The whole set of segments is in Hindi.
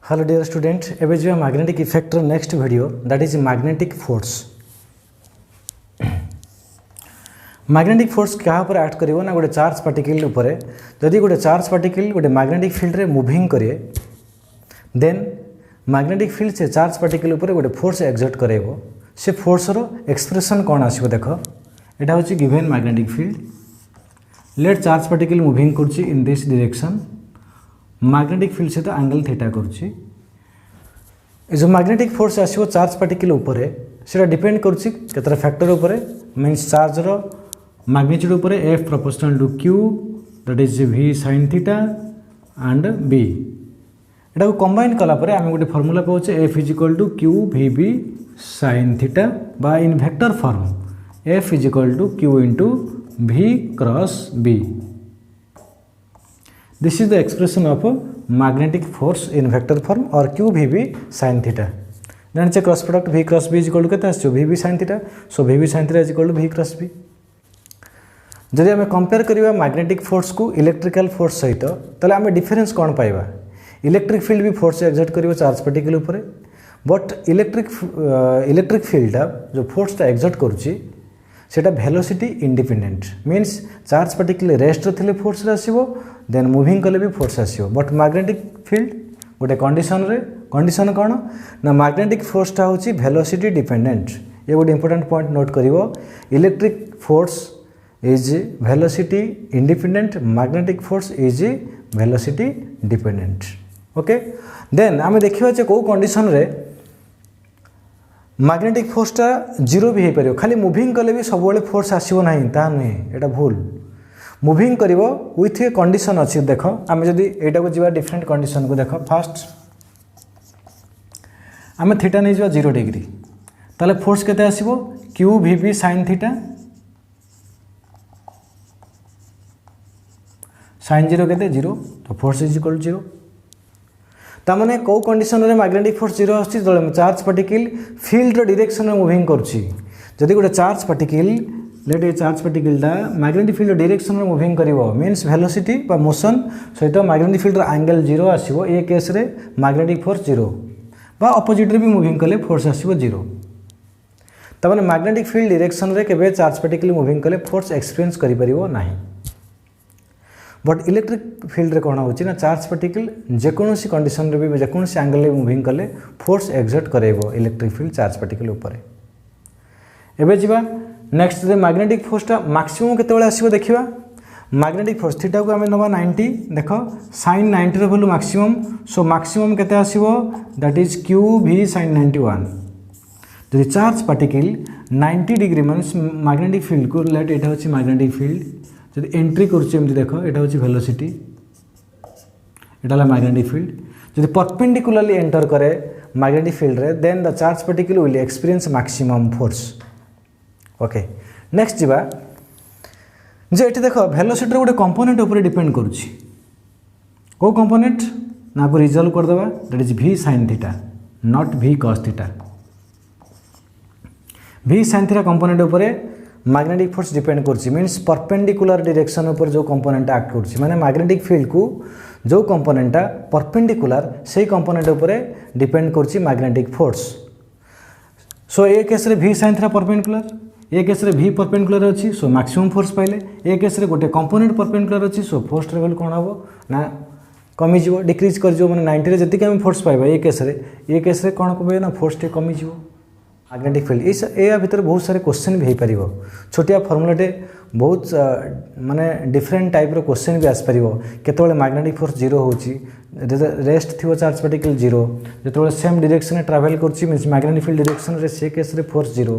हेलो डियर स्टूडेंट एबे जो magnetic effector next video that is magnetic force. Magnetic force क्या पर एक्ट करिवो ना गोटे चार्ज पार्टिकल ऊपर जदि गोटे चार्ज पार्टिकल गोटे मैग्नेटिक फील्ड रे मूविंग करे देन मैग्नेटिक फील्ड से चार्ज पार्टिकल ऊपर गोटे फोर्स एक्सर्ट करेबो से फोर्स रो एक्सप्रेशन कौन आसीबो देखो एटा होची given magnetic field let charge particle moving करछि in this direction magnetic field सहित एंगल थीटा करुच्ची जो मैग्नेटिक फोर्स आसो चार्ज पार्टिकल ऊपर से डिपेंड करुच्ची केतरा फैक्टर ऊपर मीन्स चार्ज रो मैग्नीट्यूड ऊपर F proportional to q that is v sin theta and B एटा को कंबाइन कला परे आमे गोटे फार्मूला पाउचे F is equal to Q we B sin theta बा इन vector form F is equal to Q into V cross B. This is the expression of magnetic force in vector form or q v b sin theta. Then check cross product v cross b is equal to केते आछो v b sin theta. So v b sin theta is equal to v cross b. जदि हमें कंपेयर करिवा मैग्नेटिक फोर्स को इलेक्ट्रिकल फोर्स सहित तले हमें डिफरेंस कौन पाइबा इलेक्ट्रिक फील्ड भी फोर्स एक्सर्ट करिवो चार्ज पार्टिकल ऊपर बट इलेक्ट्रिक फील्ड जो फोर्स ता एक्सर्ट करूची सेटा velocity independent means charge particle rest थिले फोर्स आसीबो देन मूविंग कले भी फोर्स आसीबो बट मैग्नेटिक फील्ड गोटे कंडीशन कौन ना मैग्नेटिक फोर्सटा होची वेलोसिटी डिपेंडेंट ये गोटे इंपोर्टेंट पॉइंट नोट करिवो electric force is velocity independent magnetic force is velocity dependent okay then आमे देखिबा जे को कंडीशन रे मैग्नेटिक फोर्सटा जीरो भी हो पार खाली मूविंग कले भी सब फोर्स आसो ना ता नुहे यहाँ भूल मूविंग कर विथ ए कंडीशन अच्छी देख आम जदि यहाँ को जी डिफरेंट कंडीशन को देख फास्ट आम थीटा नहीं जा 0 डिग्री ताले फोर्स केते आसीबो q we B sin theta sin 0 केते 0 तो फोर्स इज इक्वल 0 तामने कौ कंडीशन रे मैग्नेटिक फोर्स 0 आछि जले चार्ज पार्टिकल फील्ड रो डायरेक्शन में मूविंग करछि जदि गोटे charge particle let a charge particle दा मैग्नेटिक फील्ड डायरेक्शन में मूविंग करिवो मींस वेलोसिटी बा मोशन सहित मैग्नेटिक फील्ड रो एंगल 0 आसीबो ए केस रे मैग्नेटिक फोर्स 0 बा ऑपोजिट रे भी मूविंग कले फोर्स आसीबो 0 तामने मैग्नेटिक फील्ड डायरेक्शन रे केबे चार्ज पार्टिकल मूविंग कले फोर्स एक्सपीरियंस करि परिवो नाही बट इलेक्ट्रिक फील्ड रे कौन होची ना चार्ज पार्टिकल जेकोसी कंडीशन रे भी जेकोसी एंगल रे मूविंग कले फोर्स एक्सर्ट करेबो इलेक्ट्रिक फील्ड चार्ज पार्टिकल ऊपर एबे जिबा नेक्स्ट रे मैग्नेटिक फोर्सटा मैक्सिमम केते बेले आसीबो देखिबा मैग्नेटिक फोर्स थीटा को हमें नबा 90 देखो sin 90 रो वैल्यू मैक्सिमम सो मैक्सिमम केते आसीबो that is q v sin 91 जदि चार्ज पार्टिकल 90 डिग्री माने मैग्नेटिक फील्ड को लेट एटा होची मैग्नेटिक फील्ड जब एंट्री करछि एमती देखो एटा होछि वेलोसिटी एटा ला मैग्नेटिक फील्ड जब परपेंडिकुलरली एंटर करे मैग्नेटिक फील्ड रे then the charge particle will experience maximum force okay next जिबा जे एठी देखो वेलोसिटी गोटे कंपोनेंट ऊपर डिपेंड करूछि को कंपोनेंट ना को रिजल्व कर देबा that is v sin theta naught v cos theta v sin theta component ऊपर मैग्नेटिक फोर्स डिपेंड करछि मींस परपेंडिकुलर डायरेक्शन ऊपर जो कंपोनेंट एक्ट करछि माने मैग्नेटिक फील्ड को जो कंपोनेंटा परपेंडिकुलर से कंपोनेंट ऊपर डिपेंड करछि मैग्नेटिक फोर्स सो ए केस रे v sin theta perpendicular A case रे v परपेंडिकुलर अछि सो मैक्सिमम फोर्स पाइले ए केस रे गोटे कंपोनेंट परपेंडिकुलर अछि सो फोर्स लेवल कोन हबो ना कमी जिवो डिक्रीज कर जिवो माने 90 रे जति हम फोर्स पाइबा ए केस रे कोन कहबे ना फोर्स ते कमी जिवो मैग्नेटिक फील्ड इस या भीतर बहुत सारे क्वेश्चन भी हो पार छोटिया फर्मुलाटे बहुत माने डिफरेंट टाइप रो क्वेश्चन भी आसपार केतबेले मैग्नेटिक फोर्स 0 होची रेस्ट थी चार्ज पार्टिकल 0 जो सेम डायरेक्शन में ट्रैवल करची मींस मैग्नेटिक फील्ड डायरेक्शन रे से केस रे फोर्स 0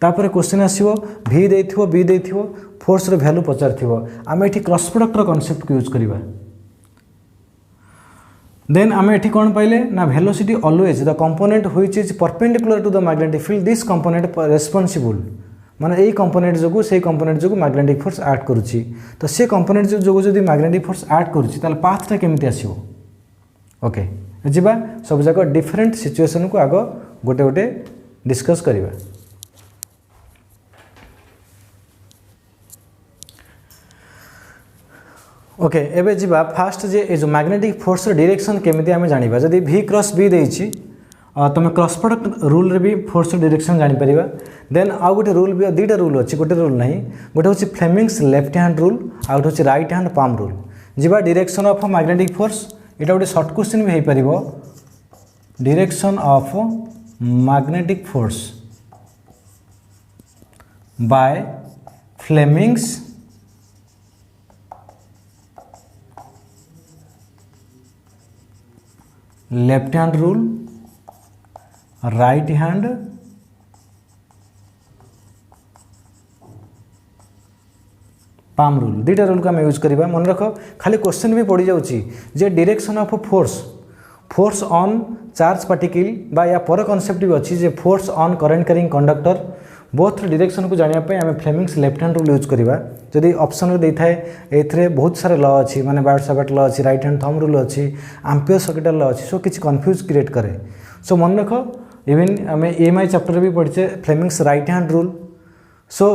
तापर क्वेश्चन आसीबो v देथिबो b देथिबो फोर्स रो वैल्यू पचारथिबो आमे एठी क्रॉस प्रोडक्ट रो कांसेप्ट को यूज करिबा देन आम एठी कौन पाइले ना velocity always the component which is perpendicular to the magnetic field this component responsible माने एई कंपोनेंट जोगु से कंपोनेंट जोगु मैग्नेटिक फोर्स एक्ट करूची तो से कंपोनेंट जोगु जदी मैग्नेटिक फोर्स एक्ट करूची ताले पाथटा केमिति आसीबो ओके जिबा सब जगह डिफरेंट सिचुएशन को आगो गोटे गोटे डिस्कस करिबा ओके एबे जीवा फास्ट जे ए जो मैग्नेटिक फोर्स डायरेक्शन केमिति आमे जानिबा जदी v क्रॉस b देइछि तुम क्रॉस प्रोडक्ट रूल रे भी फोर्स डायरेक्शन जानि परिबा देन आउ गोटे रूल भी दुईटा रूल अच्छी गोटे रूल नहीं गोटे हूँ फ्लेमिंग्स लेफ्ट हैंड रूल आउ गोटे हूँ राइट हैंड पाम रूल जीवा डायरेक्शन ऑफ मैग्नेटिक फोर्स एटा गोटे शॉर्ट क्वेश्चन भी हो पारिबो direction of magnetic force by Fleming's left hand rule right hand palm rule दुईटा रूल को आम यूज करवा मन रख खाली क्वेश्चन भी पड़ जाऊँगी जे direction of force on charge particle बा या पर कॉन्सेप्ट भी अच्छी जे force on current carrying conductor both direction को जानापी आम Fleming's left hand rule use करवा जदि ऑप्शन रे देता है ए बहुत सारे लॉ अच्छी माने बायोट-सावर्ट लॉ अच्छी राइट हैंड थंब रूल अच्छी एम्पियर-सर्किटल लॉ अच्छी सो किसी कन्फ्यूज क्रिएट करे सो मन रख इवन आम EMI चैप्टर भी पढ़चे Fleming's right hand rule so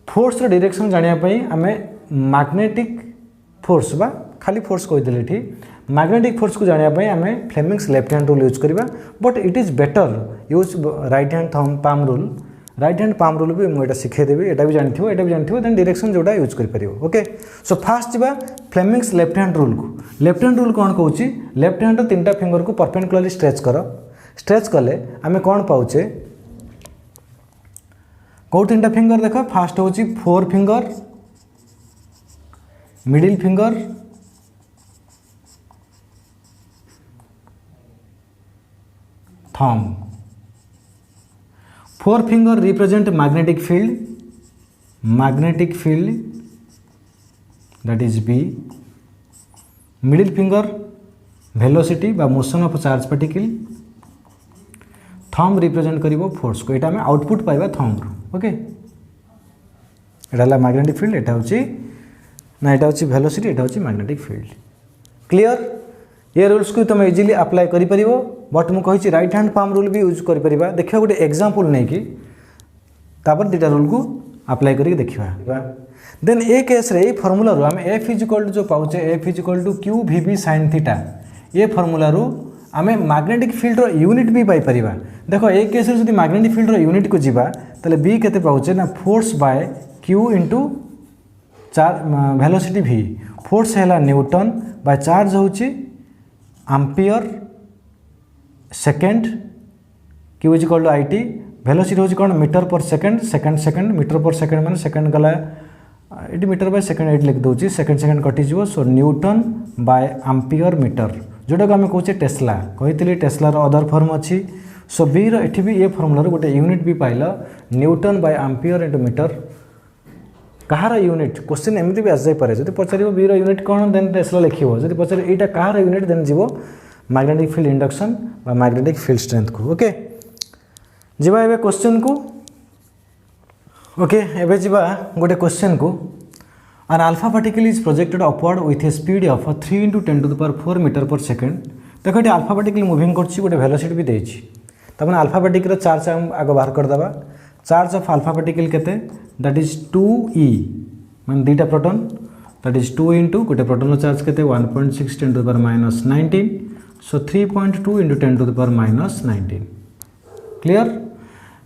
force direction जानापी आम मैग्नेटिक फोर्स बा खाली फोर्स कहीदेले ठीक मैग्नेटिक फोर्स को जानापी आम Fleming's left hand rule use करवा but it is better use right hand thumb palm rule right hand palm rule भी मुझे शिखेदेवी एटा भी जानथिबो एटा भी जानथिबो देन डायरेक्शन जोटा यूज कर परिबो ओके सो फास्ट जीवा फ्लेमिंग्स लेफ्ट हैंड रूल को लेफ्ट हैंड रूल कौन कहूँ लेफ्ट हैंड तीनटा फिंगर को परपेंडिकुलरली स्ट्रेच कले आम कौन पाउचे कौ तीनटा फिंगर देख फास्ट हूँ 4 finger middle finger thumb 4 finger represent magnetic field that is B middle finger velocity बा motion of charge particle thumb represent करिवो फोर्स को एटा में आउटपुट पाइबा थंब ओके एटा ला मैग्नेटिक फील्ड एटा होची ना एटा होची वेलोसिटी एटा होची मैग्नेटिक फील्ड क्लियर ये रूल्स को तुम इजीली अप्लाई करि परिवो बट मु कहि राइट हैंड पाम रूल भी यूज करि परिबा देखियो गोटे एग्जांपल नै कि तापर दीटा रूल को अप्लाई करि देखिबा देन ए केस रे फार्मूला रो हम F = जो पाउचे F = q v sin theta ये फार्मूला रो आमे मैग्नेटिक फील्ड रो यूनिट भी पाई परिबा देखो ए केस रे जदी मैग्नेटिक फील्ड रो यूनिट को जीवा तले b केते पाउचे ना force by q * charge velocity v force हैला न्यूटन बाय चार्ज होची ampere second q = it velocity होची कोन मीटर पर सेकेंड मीटर पर सेकेंड माने सेकेंड गला ये मीटर बाय सेकेंड एट लिख दूची सेकेंड कटि जीवो सो न्यूटन बाय एम्पियर मीटर जोटा को आम कहे टेस्ला कही टेस्लार अदर फॉर्म अच्छी सो बी रि भी ये फॉर्मूला गोटे यूनिट भी पाइल newton by ampere into metre कहार यूनिट क्वेश्चन एमती भी आसि पारे जब पचार बी यूनिट कौन देन टेस्ला लिखो जब पचार यहाँ कहार यूनिट देन जीव मैग्नेटिक फील्ड इंडक्शन बा मैग्नेटिक फील्ड स्ट्रेंथ को ओके जीवा एबे क्वेश्चन को ओके एबे जीवा गोटे क्वेश्चन को an alpha particle is projected upward with a speed of 3 × 10⁴ metre पर सेकेंड देखो ये अल्फा पार्टिकल मूविंग करछि गोटे वेलोसिटी भी देछि तब अल्फा पार्टिकल चार्ज हम आगे बाहर कर दबा चार्ज ऑफ अल्फा पार्टिकल केते दैट इज 2e मान दुईटा प्रोटॉन दैट इज 2 * गोटे प्रोटॉन चार्ज केते 1.6 × 10⁻19 सो 3.2 × 10⁻19 क्लियर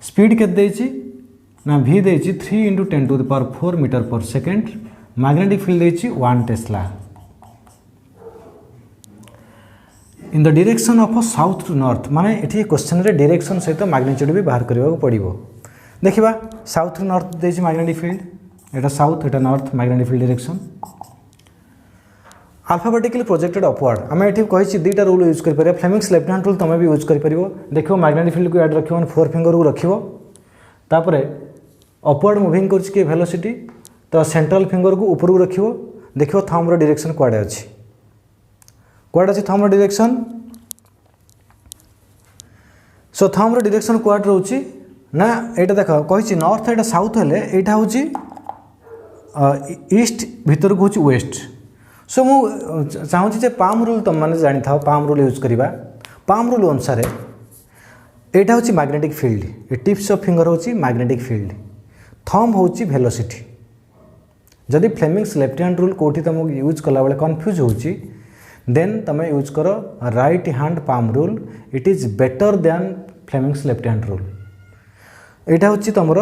स्पीड केते देछि ना v देछि 3 × 10⁴ मीटर पर सेकेंड मैग्नेटिक फील्ड देछि 1 tesla in the direction of south to north माने एठी क्वेश्चन रे डायरेक्शन सहित मैग्नीट्यूड भी बाहर करबा को पड़िबो देखिबा साउथ टू नॉर्थ देछि मैग्नेटिक फील्ड एटा साउथ एटा north magnetic field direction alpha particle projected upward आम ये कही दुईटा रूल यूज कर परिबा फ्लेमिंग्स लेफ्ट हैंड रूल तुम भी यूज कर परिबो देखो मैग्नेटिक फील्ड को याद रखियो 4 फिंगर को रखियो तापरे अपवर्ड मूविंग करछि के वेलोसिटी तो सेंट्रल फिंगर को ऊपर को रखियो देखियो थंब रो डायरेक्शन कुआडे अछि थंब रो डायरेक्शन सो थंब रो डायरेक्शन कुआडे रहउछि ना एटा देखो कहि नॉर्थ एटा साउथ हेले एटा होछि ईस्ट भीतर को होछि वेस्ट सो मु चाहूँ जे पाम रूल तुम मैंने जानी था पाम रूल यूज करवा पाम रूल अनुसार यहाँ हूँ मैग्नेटिक फील्ड ये टिप्स ऑफ फिंगर हूँ मैग्नेटिक फील्ड थंब हूँ वेलोसिटी जदि फ्लेमिंग्स लेफ्ट हैंड रूल कोठी तुमको यूज कला बेले कन्फ्यूज होची देन तुम यूज कर right hand palm rule it is better than Fleming's left hand rule. यहाँ हूँ तुम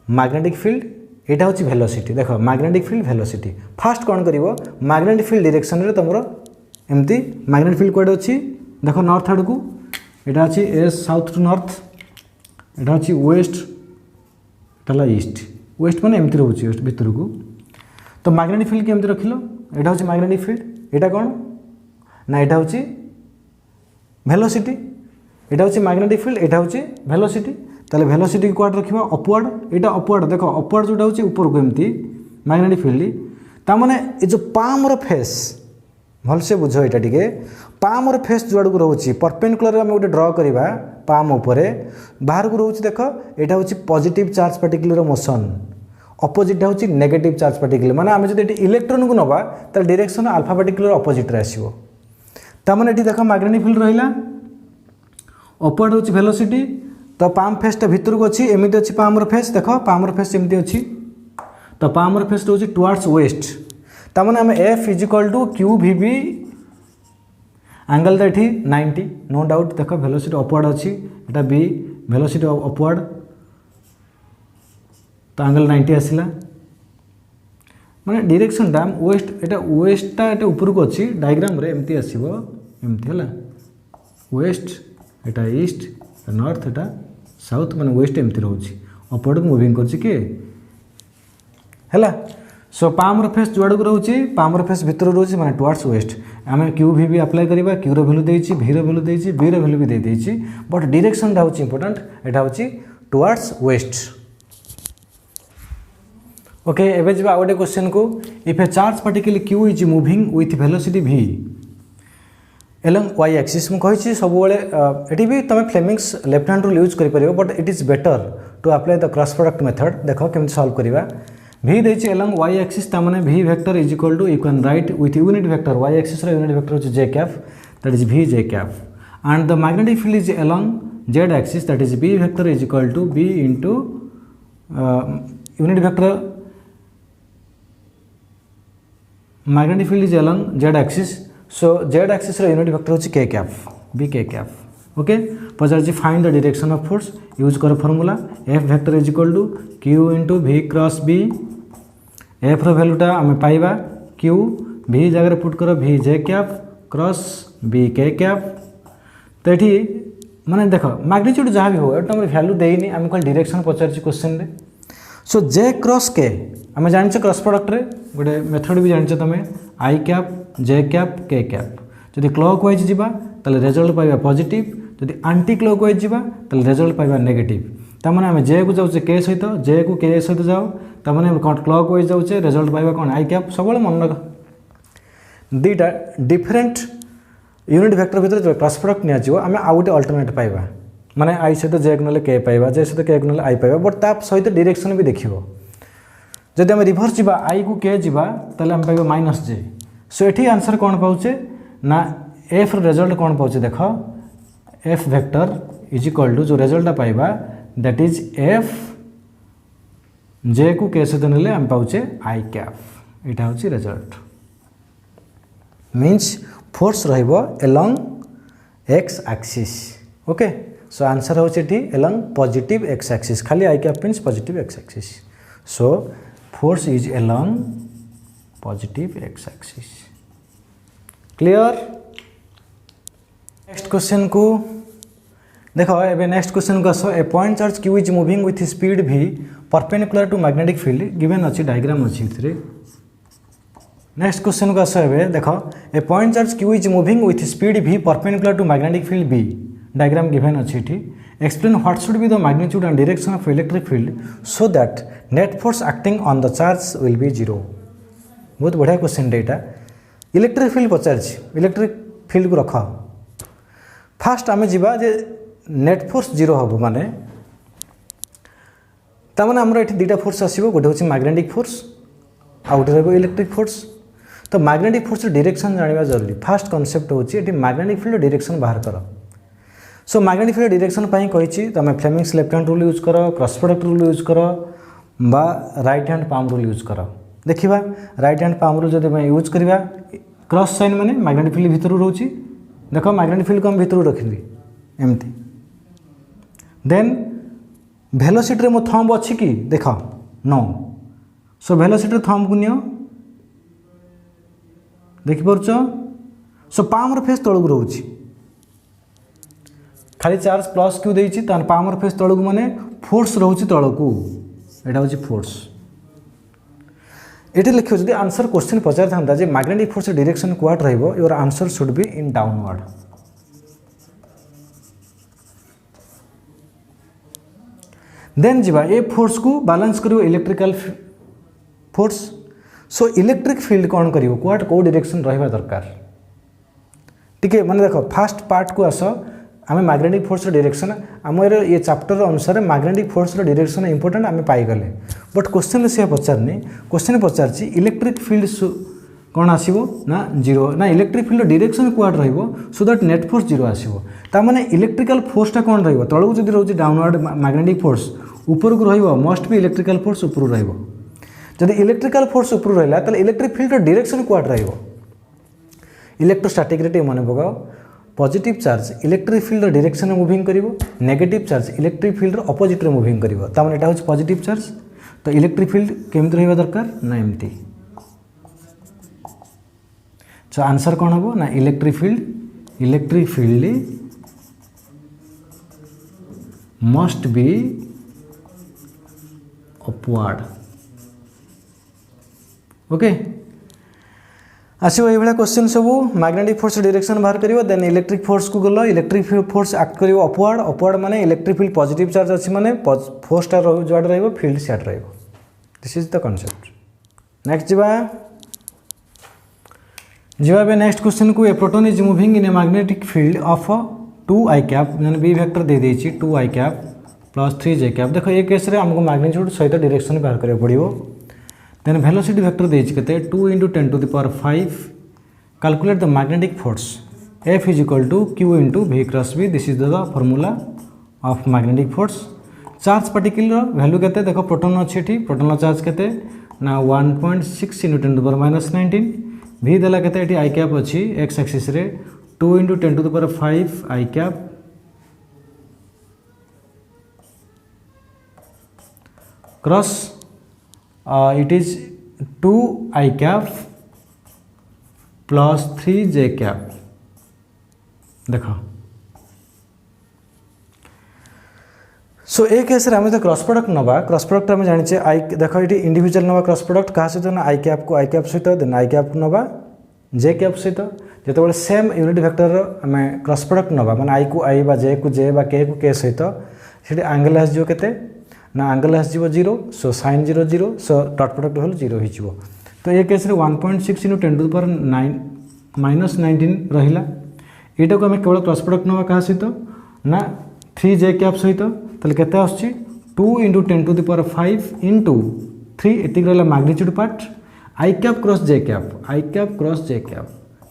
मैग्नेटिक फील्ड यहाँ हूँ वेलोसिटी देख मैग्नेटिक फील्ड वेलोसिटी फास्ट कौन कर मैग्नेटिक फील्ड डायरेक्शन रे तुम एमती मैग्नेटिक फील्ड कौटे अच्छी देख नॉर्थ आड़ को यहाँ अच्छी एस साउथ टू नॉर्थ यहाँ हूँ वेस्ट एटा ईस्ट वेस्ट मैंने एमती रोचे वेस्ट भितर को तो मैग्नेटिक फील्ड केमती रखिल यहाँ हूँ मैग्नेटिक फील्ड यहाँ कौन ना यहाँ हूँ वेलोसिटी यहाँ हूँ मैग्नेटिक फील्ड यहाँ हूँ वेलोसिटी ताले वेलोसिटी को रखा अपवर्ड यहाँ अपवर्ड देख अपवर्ड जोटा हूँ ऊपर को एमती मैग्नेटिक फील्ड ताने ये जो पाम फेस भलसे बुझ यहाँ टे पाम फेस जुआड़ को रोचे परपेंडिकुलर आम गोटे ड्र करवा पाम उपरे बाहर को रोचे देख यहाँ हूँ positive charge particle motion opposite हूँ नेगेटिव चार्ज पार्टिकल माने आम जो इलेक्ट्रॉन को नवा तार direction alpha particle opposite ray आसीबो ताने ये देख मैग्नेटिक फील्ड रहिला अपवर्ड हूँ वेलोसिटी तो पाम फेसटा भितर को अच्छी एमती अच्छी पामर फेस देख पामर फेस एमती अच्छी तो पामर फेस हूँ टुवर्ड्स वेस्ट ताने आम F is equal to Q we B angle तो ये 90 नो डाउट देख वेलोसिटी अपवर्ड अच्छी यहाँ बी वेलोसिटी अपवर्ड तो एंगल 90 आसला माने डायरेक्शन टा वेस्ट एटा वेस्टा एटा ऊपर को अच्छी डायग्राम रे एमती आसीबो एमती हला वेस्ट एटा ईस्ट नॉर्थ एटा साउथ माने वेस्ट एमती रोची अपवर्ड मूविंग करछि के हला सो पामर फेस जुआड़ को रोचे पामर फेस भितर रोचे माने टुवर्ड्स वेस्ट आम क्यू वी भी अप्लाई करवा क्यू रो वैल्यू देछि भी रो वैल्यू देछि बी रो वैल्यू भी दे देछि बट डायरेक्शन टा होछि इंपोर्टेंट एटा होछि टुवर्ड्स वेस्ट। ओके एबे जब आउटे क्वेश्चन को if a charge particle q is moving with velocity v along y axis मु कहि सब बेले एटी भी तुम Fleming's left hand rule use करि परिबो but it is better to apply the cross product method देखो केम सॉल्व करबा v देछि एलंग y एक्सिस ता माने v vector is equal to you can write with unit vector y axis रो यूनिट वेक्टर होछि j cap that is v j cap and the magnetic field is along z axis that is b vector is equal to b into unit vector magnetic field is along z axis so z axis रो यूनिट वेक्टर होछि k cap b k cap okay पचार जी find the direction of force use कर formula f vector is equal to q into v cross b f रो वैल्यूटा आम पाइबा q v जगह पुट कर v j cap cross b k cap तो ये माने देख मैग्नीट्यूड जहाँ भी हो तुम वैल्यू देनी आम कल डायरेक्शन पचार क्वेश्चन रे सो j क्रॉस k आम जान क्रॉस प्रोडक्ट रे गोटे मेथड भी जान तुम आई कैप जे कैप के कैप जदि क्लॉक वाइज जावा ताले रिजल्ट पाइबा पॉजिटिव जदि एंटी क्लॉक वाइज जावा ताले रिजल्ट पाइबा नेगेटिव तामाने आम जे को जाऊे के सहित जे को के सहित जाओ तामाने क्लॉक वाइज जाऊे रिजल्ट पाइबा कौन आई कैप सब मन रख दुईटा डिफरेंट यूनिट वेक्टर भितर जो क्रॉस प्रोडक्ट निया आम आउ गोटे अल्टरनेट पाइबा माने आई सहित जे को ना के पाइबा जे सहित के को ना आई पाइबा बट ता सहित डायरेक्शन भी देखिबो जदि आम रिभर्स जावा आई को के जावा ताले आम पाइबा माइनस जे सो एठी आंसर कौन पाउचे ना एफ रिजल्ट कौन पाउचे देख F vector is equal to जो रिजल्ट पाइबा दैट इज एफ जे को के सहित नेले आम पाउचे आई कैप एटा होची रिजल्ट मीन्स फोर्स रहिबो along x axis okay so answer होची एठी एलॉन्ग पॉजिटिव एक्स एक्सिस खाली i cap means positive x axis so force is along positive x axis clear next question को देखो एबे नेक्स्ट क्वेश्चन को आसो a point charge q is moving with speed v perpendicular to magnetic field given अच्छी डायग्राम अच्छी इथरे नेक्स्ट क्वेश्चन को आसो एबे देखो a point charge q is moving with speed v perpendicular to magnetic field b diagram given अच्छी इठी explain what should be the magnitude and direction of electric field so that net force acting on the charge will be zero बहुत बढ़िया क्वेश्चन डेटा इलेक्ट्रिक फील्ड पचार इलेक्ट्रिक फील्ड को रख फास्ट आम जा नेट फोर्स जीरो हम माने तामाने हमर एठी दुटा फोर्स आसीबो गोटे होछि मैग्नेटिक फोर्स आ गोटे रहबो इलेक्ट्रिक फोर्स तो मैग्नेटिक फोर्स डायरेक्शन जानिबा जरूरी फास्ट कांसेप्ट होछि एठी मैग्नेटिक फील्ड डायरेक्शन बाहर कर सो मैग्नेटिक फील्ड डायरेक्शन पाई कहिछि तुम Fleming's left hand rule use कर क्रॉस प्रोडक्ट रूल यूज कर बा right hand palm rule use कर देखा राइट हैंड पाम रूल जब यूज करवा क्रॉस साइन माने मैग्नेटिक फील्ड भितर रोचे देख मैग्नेटिक फील्ड को हम भितर रखिली एमती देन वेलोसिटी मो थंब अच्छी कि देख नो सो वेलोसिटी थंब को नियो देखिपुर सो पामर फेस तौक रोचे खाली चार्ज प्लस क्यू देती पामर फेस तौक माने फोर्स रोचे तौक यहाँ हूँ फोर्स ये लिख जो आंसर क्वेश्चन पचार था मैग्नेटिक फोर्स डायरेक्शन क्वाड रहिबो your answer should be in downward then जीवा ए फोर्स को बैलेंस करियो electrical force so electric field कौन करियो क्वाड को डायरेक्शन रहिबा दरकार टिके माने देखो फास्ट पार्ट को आस आम मैग्नेटिक फोर्स डायरेक्शन आम ये चैप्टर अनुसार मैग्नेटिक फोर्स डायरेक्शन इंपोर्टेंट आम पाईगले बट क्वेश्चन से पचारनी क्वेश्चन पचार इलेक्ट्रिक फील्ड कौन आसो ना जीरो ना इलेक्ट्रिक फील्ड डायरेक्शन क्वाड रहिबो so that net force zero आसो तामाने इलेक्ट्रिकल फोर्सटा कौन रहिबो तळକୁ जदि रोचे डाउनवर्ड मैग्नेटिक फोर्स ऊपर को रहिबो मस्ट बी इलेक्ट्रिकल फोर्स ऊपर रहिबो जदि इलेक्ट्रिकल फोर्स ऊपर रहिला ताले इलेक्ट्रिक फील्ड डायरेक्शन क्वाड रहिबो इलेक्ट्रोस्टैटिक रे मन पकाओ positive charge electric field direction moving करिवो negative charge electric field opposite रे मूविंग करिवो तामाने एटा होछ पॉजिटिव चार्ज तो इलेक्ट्रिक फील्ड केमति रहिबा दरकार ना एमती सो आंसर कौन हम ना electric field must be upward okay आसो ये क्वेश्चन सब मैग्नेटिक फोर्स डायरेक्शन बाहर करिवो देन इलेक्ट्रिक फोर्स को गलो इलेक्ट्रिक फोर्स एक्ट करिवो अपवर्ड अपवर्ड माने इलेक्ट्रिक फील्ड पॉजिटिव चार्ज अच्छी माने फोर्सटा जो रहिबो फील्ड सियाड रहिबो this is the concept next जीवा बे नेक्स्ट क्वेश्चन को a proton is moving in a magnetic field of 2 i cap मैंने बी वेक्टर दे देछि 2 i cap plus 3 j cap देखो ये केस रे हमको मैग्नीट्यूड सहित डायरेक्शन बाहर करियो पड़िबो देन वेलोसिटी वेक्टर देछि केते 2 × 10⁵ calculate the magnetic force F is equal to Q × V cross V this is the formula of magnetic force charge particle रो वैल्यू केते देखो प्रोटॉन अछि एठी प्रोटॉन चार्ज केते ना 1.6 × 10⁻19 V देला केते एठी i कैप अछि x एक्सिस रे 2 × 10⁵ i cap cross it is 2 i cap plus 3 j cap देखो सो ए केस आम तो क्रॉस प्रोडक्ट नवा क्रॉस प्रोडक्ट आम जाने आई देख ये इंडिविजुअल नवा क्रॉस प्रोडक्ट क्या सहित ना आई कैप को आई कैप सहित देन आई कैप नवा जे कैप सहित जो सेम यूनिट वेक्टर आम क्रॉस प्रोडक्ट नवा माने आई को आई बा जे को के सहित से आंगल आसो के ना आंगल आसो 0 so sine 0 0 so dot product हल 0 हो तो ये केस 1.6 × 10⁻19 रहा यहाँ को आम केवल क्रॉस प्रोडक्ट नवा क्या सहित ना 3 j कैप सहित ताले केते आछी 2 × 10⁵ इंटू 3 एतिक रहला magnitude part I cap cross J cap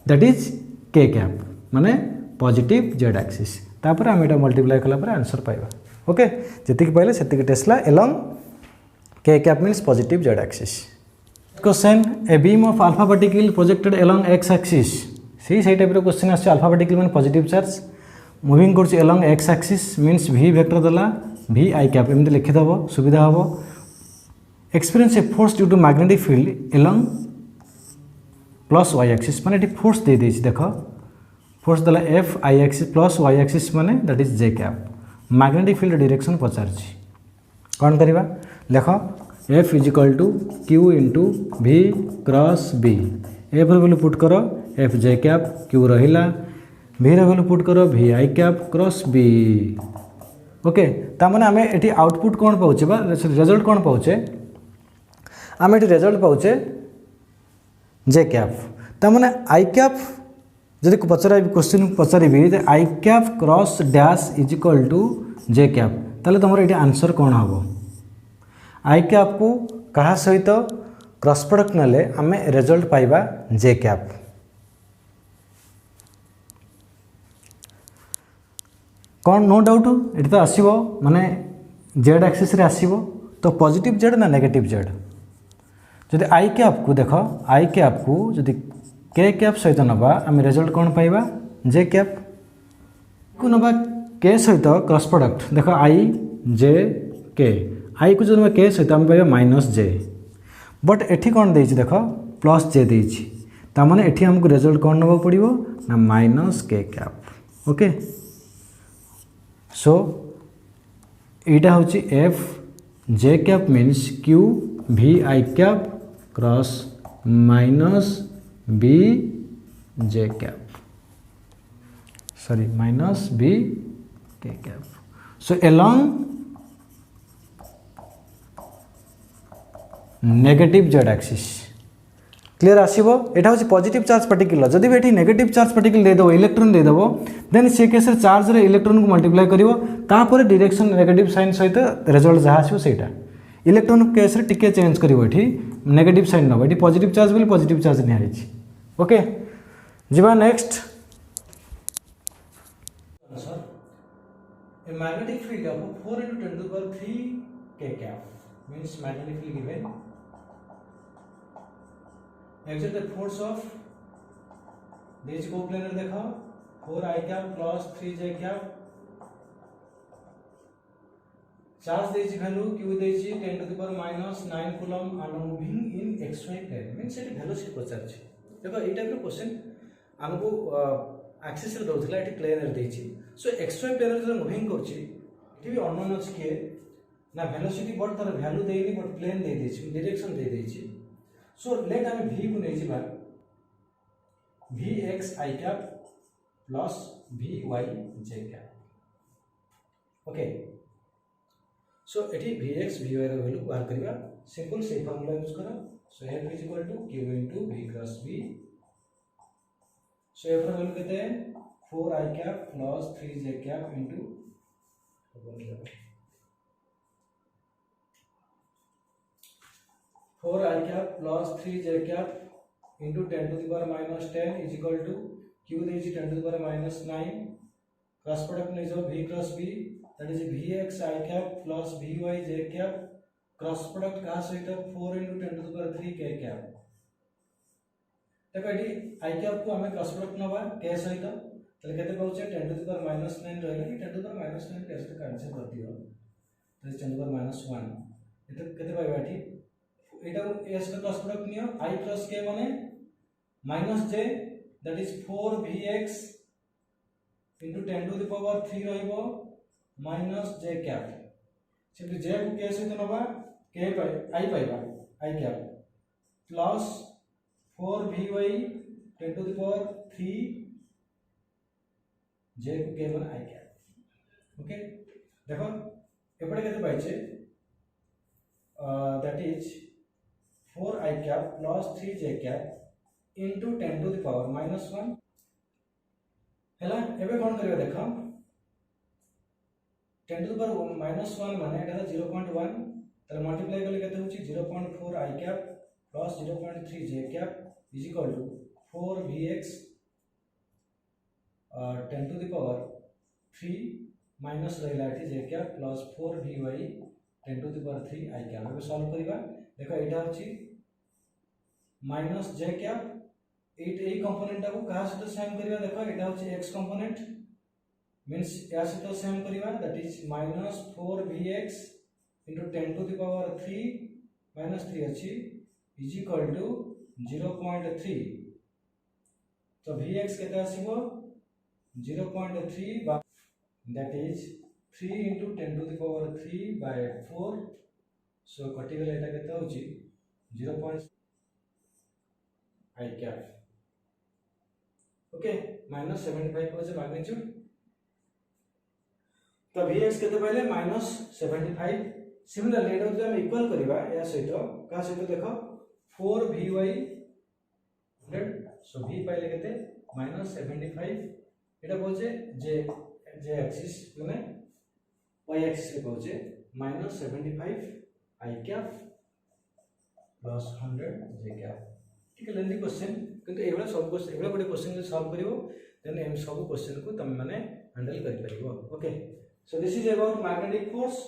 that is के कैप माने पॉजिटिव जेड एक्सिस तापर हम एटा मल्टीप्लाई कला पर आंसर पाइबा ओके जतिक पाइले सेतिक tesla along K cap means positive Z axis question a beam of alpha particle projected along X axis सही टाइप रो क्वेश्चन आछे अल्फा पार्टिकल माने पॉजिटिव चार्ज मूविंग कर along X axis means V vector देला V i कैप एमती लिखिदेव सुविधा हम experience a force due to magnetic field along plus y axis माने ये फोर्स दे देछि देख फोर्स देला F i axis plus y axis माने that is j cap magnetic field direction पचार कौन करवा लेख F is equal to Q × V cross B F value put कर F j कैप Q रहिला V वैल्यू पुट करो V i cap cross B okay तामाने आमे एठी आउटपुट कौन पाउचे बा रिजल्ट कौन पाउचे आमे एठी रिजल्ट पाउचे J कैप तामाने I कैप जदि पचरा क्वेश्चन पचारि i cap cross dash is equal to J cap ताले तुम ये आंसर कौन हम आई कैप को क्या सहित क्रॉस प्रोडक्ट नेले आमे रिजल्ट पाइबा J कैप कौन नो डाउट ये तो आसो माने जेड एक्सिस रे आसो तो पॉजिटिव जेड ना नेगेटिव जेड जदि आई कैप को देख आई कैप को जदि के कैप सहित नवा आम रिजल्ट कौन पाइबा जे कैप को नवा के सहित क्रॉस प्रोडक्ट देख आई जे के आई को जो के सहित आम पाइबा माइनस जे बट एठी कौन देछि देख प्लस जे देछि तामाने एठी हमको रिजल्ट कौन नवा पड़िबो ना माइनस के कैप ओके सो एटा होछि F j cap means q v i cap cross minus B j cap sorry minus B k cap so along negative z axis clear आसीबो एटा होछि पॉजिटिव चार्ज पार्टिकल जदि भी एठी नेगेटिव चार्ज पार्टिकल दे दो इलेक्ट्रॉन दे देबो देन से केस रे चार्ज रे इलेक्ट्रॉन को मल्टीप्लाई करिवो तापर डायरेक्शन नेगेटिव साइन सहित रिजल्ट जहा आसीबो सेटा इलेक्ट्रॉन केस रे टिके चेंज करिवो एठी नेगेटिव साइन नबो एठी पॉजिटिव चार्ज बोली पॉजिटिव चार्ज नि आइछि ओके जिबा next answer A magnetic field of 4 * 10 to the power 3 k cap means magnetic field given exert the force of this coplanar देखो 4 I cap plus 3 j cap charge देछि वैल्यू q देछि 10 to the power minus 9 coulomb and moving in xy plane means एटी वेलोसिटी पचार छी देखो ए टाइप रो क्वेश्चन हमको एक्सिस रे दउथला एटी प्लेन रे देछि सो xy प्लेन रे जो मूविंग करछि एटी भी अननोन अछि के ना वेलोसिटी बट तार वैल्यू देइनी बट प्लेन दे देछि डायरेक्शन दे देछि सो लेट आम v को नहीं जीवा vx I cap plus vy j cap okay so एठी vx vy रो वैल्यू बाहर करबा सिंपल से फार्मूला यूज करा सो f q * v cross v सो f रो वैल्यू केते 4 I cap plus 3 j cap into 4 I cap plus 3 j cap into 10 to the power minus 10 is equal to q is 10 to the power minus 9 cross product is of v cross v that is vx I cap plus vy j cap cross product का सहित 4 into 10 to the power 3 k cap देखो एटी I cap को हमें cross product नबा k सहित तले केते पाउचे 10 to the power minus 9 रहले कि 10 to the power minus 9 के सहित कैंसिल कर दियो तो 10 to the power minus 1 एते केते पाइबा एटी एटा एस का cross product neo I plus k माने minus j that is 4 vx into 10 to the power 3 रहिबो minus j cap simply j को k सहित नबा k पाइ I पाइबा I cap plus 4 vy 10 to the power 3 j को k माने I cap ओके देखो एपडे केते पाइछे that is 4 I cap plus 3 j cap into 10 to the power minus 1 हैला एबे कोन करबे देखो 10 to the power minus 1 माने एटा 0.1 तर मल्टीप्लाई करले केते होची 0.4 I cap plus 0.3 j cap is equal to 4 vx 10 to the power 3 minus रहला eighty j cap plus 4 vy 10 to the power 3 I cap एबे सॉल्व करबा देखो एटा होची माइनस j कैप 8 ए कंपोनेंट को कहा से सेम करबा देखो एटा होची x कंपोनेंट मींस या से तो सेम करबा that is minus 4 vx into 10 to the power 3 minus 3 अछि इज इक्वल टू 0.3 तो vx केता आसीबो 0.3 that is 3 into 10 to the power 3 by 4 सो कटि गेले एटा केता होची 0. I cap ओके minus 75 हो जे मैग्नीट्यूड तो vx केते पहले minus 75 सिमिलरली एटा जे हम इक्वल करबा या सहित का सहित देखो 4 vy 100 सो v पहले केते minus 75 एटा बोलजे जे एक्सिस माने y एक्सिस के बोलजे minus 75 I cap plus 100 j cap ठीक है लेंदी क्वेश्चन किंतु एवला सब क्वेश्चन एवला बडे क्वेश्चन सॉल्व करिवो देन एम सब क्वेश्चन को तम माने हैंडल करि परिबो okay so this is about magnetic force